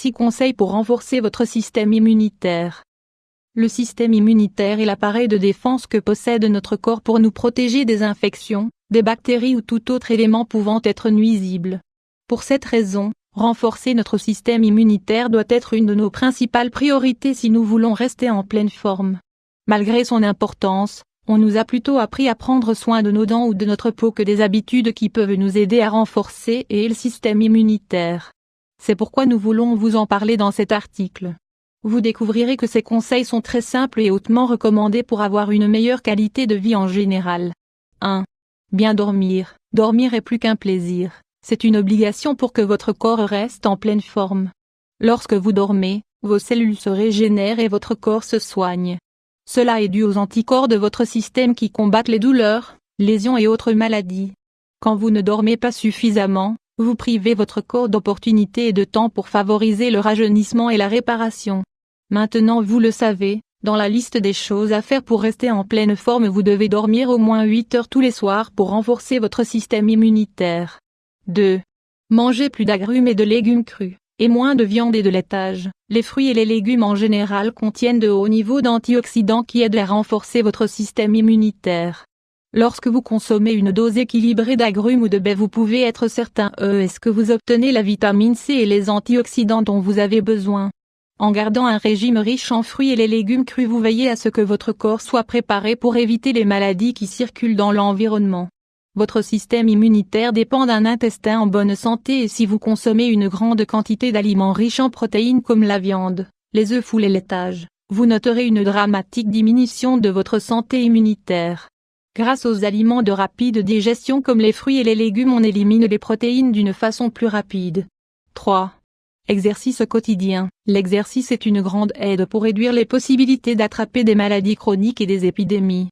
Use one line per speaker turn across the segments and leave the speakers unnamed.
6 conseils pour renforcer votre système immunitaire. Le système immunitaire est l'appareil de défense que possède notre corps pour nous protéger des infections, des bactéries ou tout autre élément pouvant être nuisible. Pour cette raison, renforcer notre système immunitaire doit être une de nos principales priorités si nous voulons rester en pleine forme. Malgré son importance, on nous a plutôt appris à prendre soin de nos dents ou de notre peau que des habitudes qui peuvent nous aider à renforcer le système immunitaire. C'est pourquoi nous voulons vous en parler dans cet article. Vous découvrirez que ces conseils sont très simples et hautement recommandés pour avoir une meilleure qualité de vie en général. 1. Bien dormir. Dormir est plus qu'un plaisir, c'est une obligation pour que votre corps reste en pleine forme. Lorsque vous dormez, vos cellules se régénèrent et votre corps se soigne. Cela est dû aux anticorps de votre système qui combattent les douleurs, lésions et autres maladies. Quand vous ne dormez pas suffisamment, vous privez votre corps d'opportunités et de temps pour favoriser le rajeunissement et la réparation. Maintenant vous le savez, dans la liste des choses à faire pour rester en pleine forme vous devez dormir au moins 8 heures tous les soirs pour renforcer votre système immunitaire. 2. Mangez plus d'agrumes et de légumes crus, et moins de viande et de laitage. Les fruits et les légumes en général contiennent de hauts niveaux d'antioxydants qui aident à renforcer votre système immunitaire. Lorsque vous consommez une dose équilibrée d'agrumes ou de baies vous pouvez être certain est-ce que vous obtenez la vitamine C et les antioxydants dont vous avez besoin. En gardant un régime riche en fruits et les légumes crus vous veillez à ce que votre corps soit préparé pour éviter les maladies qui circulent dans l'environnement. Votre système immunitaire dépend d'un intestin en bonne santé et si vous consommez une grande quantité d'aliments riches en protéines comme la viande, les œufs ou les laitages, vous noterez une dramatique diminution de votre santé immunitaire. Grâce aux aliments de rapide digestion comme les fruits et les légumes on élimine les protéines d'une façon plus rapide. 3. Exercice quotidien. L'exercice est une grande aide pour réduire les possibilités d'attraper des maladies chroniques et des épidémies.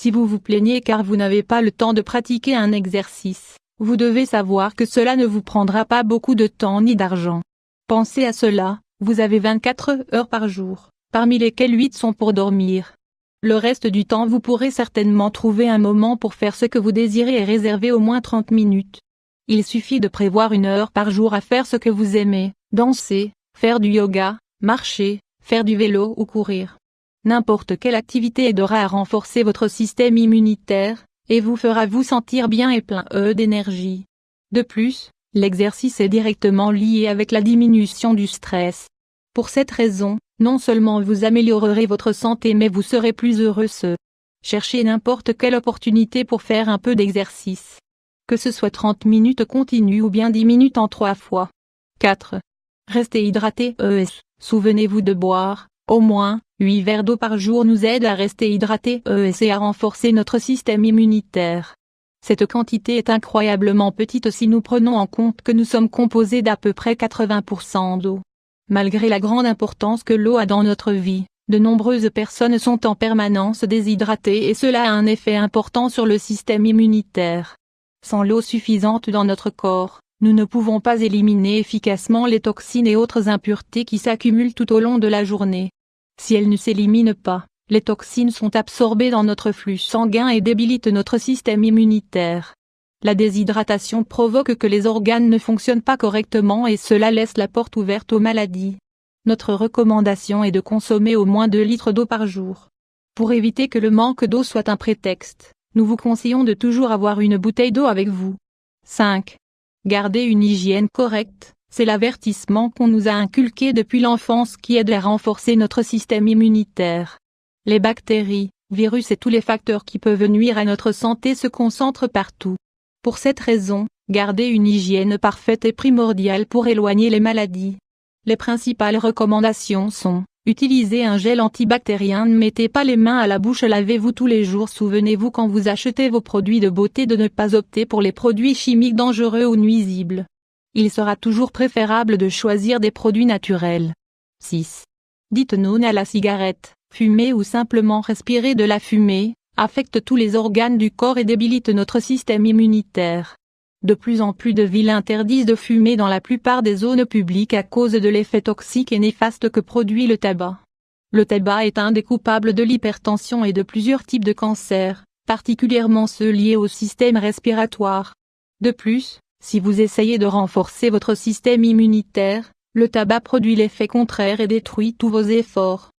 Si vous vous plaignez car vous n'avez pas le temps de pratiquer un exercice, vous devez savoir que cela ne vous prendra pas beaucoup de temps ni d'argent. Pensez à cela, vous avez 24 heures par jour, parmi lesquelles 8 sont pour dormir. Le reste du temps vous pourrez certainement trouver un moment pour faire ce que vous désirez et réserver au moins 30 minutes. Il suffit de prévoir 1 heure par jour à faire ce que vous aimez, danser, faire du yoga, marcher, faire du vélo ou courir. N'importe quelle activité aidera à renforcer votre système immunitaire, et vous fera vous sentir bien et plein d'énergie. De plus, l'exercice est directement lié avec la diminution du stress. Pour cette raison, non seulement vous améliorerez votre santé mais vous serez plus heureux. Cherchez n'importe quelle opportunité pour faire un peu d'exercice. Que ce soit 30 minutes continues ou bien 10 minutes en 3 fois. 4. Restez hydraté. Souvenez-vous de boire, au moins, 8 verres d'eau par jour nous aide à rester hydraté et à renforcer notre système immunitaire. Cette quantité est incroyablement petite si nous prenons en compte que nous sommes composés d'à peu près 80% d'eau. Malgré la grande importance que l'eau a dans notre vie, de nombreuses personnes sont en permanence déshydratées et cela a un effet important sur le système immunitaire. Sans l'eau suffisante dans notre corps, nous ne pouvons pas éliminer efficacement les toxines et autres impuretés qui s'accumulent tout au long de la journée. Si elles ne s'éliminent pas, les toxines sont absorbées dans notre flux sanguin et débilitent notre système immunitaire. La déshydratation provoque que les organes ne fonctionnent pas correctement et cela laisse la porte ouverte aux maladies. Notre recommandation est de consommer au moins 2 litres d'eau par jour. Pour éviter que le manque d'eau soit un prétexte, nous vous conseillons de toujours avoir une bouteille d'eau avec vous. 5. Garder une hygiène correcte, c'est l'avertissement qu'on nous a inculqué depuis l'enfance qui aide à renforcer notre système immunitaire. Les bactéries, virus et tous les facteurs qui peuvent nuire à notre santé se concentrent partout. Pour cette raison, garder une hygiène parfaite est primordial pour éloigner les maladies. Les principales recommandations sont: utilisez un gel antibactérien, ne mettez pas les mains à la bouche, lavez-vous tous les jours. Souvenez-vous quand vous achetez vos produits de beauté de ne pas opter pour les produits chimiques dangereux ou nuisibles. Il sera toujours préférable de choisir des produits naturels. 6. Dites non à la cigarette. Fumer ou simplement respirer de la fumée affecte tous les organes du corps et débilite notre système immunitaire. De plus en plus de villes interdisent de fumer dans la plupart des zones publiques à cause de l'effet toxique et néfaste que produit le tabac. Le tabac est un des coupables de l'hypertension et de plusieurs types de cancers, particulièrement ceux liés au système respiratoire. De plus, si vous essayez de renforcer votre système immunitaire, Le tabac produit l'effet contraire et détruit tous vos efforts.